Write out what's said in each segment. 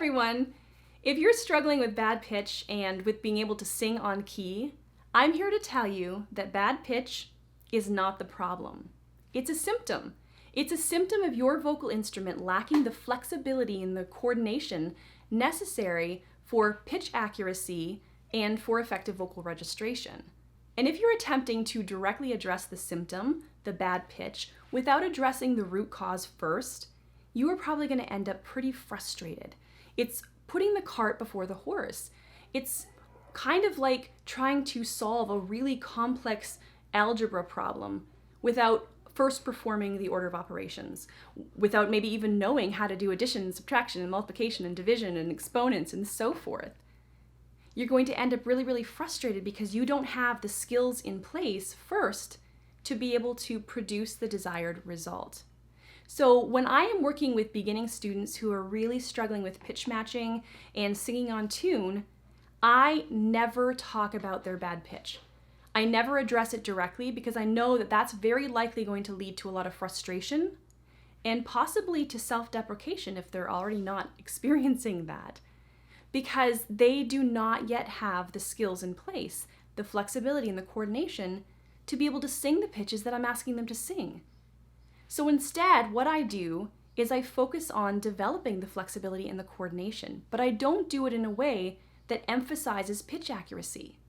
everyone! If you're struggling with bad pitch and with being able to sing on key, I'm here to tell you that bad pitch is not the problem. It's a symptom. It's a symptom of your vocal instrument lacking the flexibility and the coordination necessary for pitch accuracy and for effective vocal registration. And if you're attempting to directly address the symptom, the bad pitch, without addressing the root cause first, you are probably going to end up pretty frustrated. It's putting the cart before the horse. It's kind of like trying to solve a really complex algebra problem without first performing the order of operations, without maybe even knowing how to do addition, subtraction, and multiplication, and division, and exponents, and so forth. You're going to end up really, really frustrated because you don't have the skills in place first to be able to produce the desired result. So when I am working with beginning students who are really struggling with pitch matching and singing on tune, I never talk about their bad pitch. I never address it directly because I know that that's very likely going to lead to a lot of frustration and possibly to self-deprecation if they're already not experiencing that, because they do not yet have the skills in place, the flexibility and the coordination to be able to sing the pitches that I'm asking them to sing. So instead, what I do is I focus on developing the flexibility and the coordination, but I don't do it in a way that emphasizes pitch accuracy.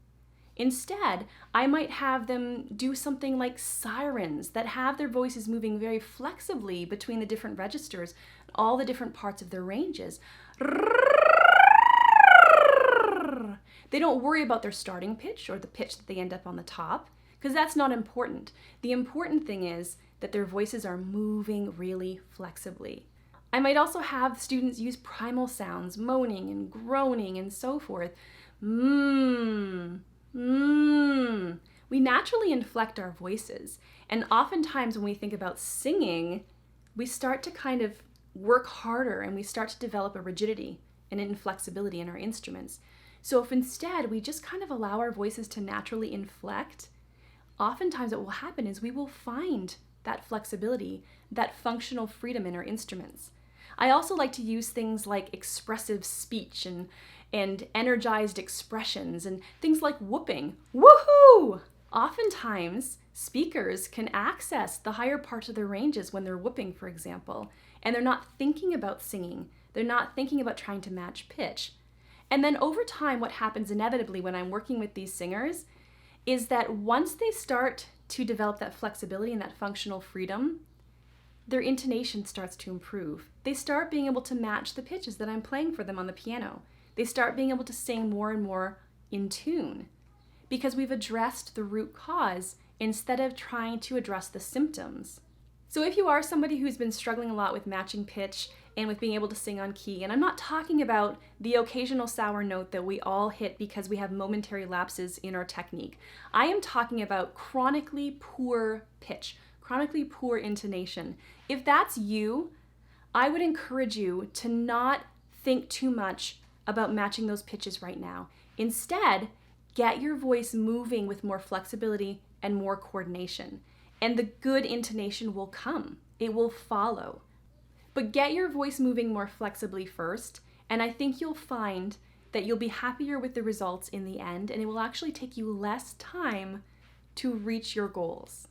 Instead, I might have them do something like sirens that have their voices moving very flexibly between the different registers, all the different parts of their ranges. They don't worry about their starting pitch or the pitch that they end up on the top, because that's not important. The important thing is that their voices are moving really flexibly. I might also have students use primal sounds, moaning and groaning and so forth. We naturally inflect our voices, and oftentimes when we think about singing, we start to kind of work harder and we start to develop a rigidity and inflexibility in our instruments. So if instead we just kind of allow our voices to naturally inflect, oftentimes what will happen is we will find that flexibility, that functional freedom in our instruments. I also like to use things like expressive speech and energized expressions and things like whooping. Woohoo! Oftentimes, speakers can access the higher parts of their ranges when they're whooping, for example, and they're not thinking about singing. They're not thinking about trying to match pitch. And then over time, what happens inevitably when I'm working with these singers is that once they start to develop that flexibility and that functional freedom, their intonation starts to improve. They start being able to match the pitches that I'm playing for them on the piano. They start being able to sing more and more in tune because we've addressed the root cause instead of trying to address the symptoms. So if you are somebody who's been struggling a lot with matching pitch and with being able to sing on key, and I'm not talking about the occasional sour note that we all hit because we have momentary lapses in our technique. I am talking about chronically poor pitch, chronically poor intonation. If that's you, I would encourage you to not think too much about matching those pitches right now. Instead, get your voice moving with more flexibility and more coordination, and the good intonation will come. It will follow. But get your voice moving more flexibly first, and I think you'll find that you'll be happier with the results in the end, and it will actually take you less time to reach your goals.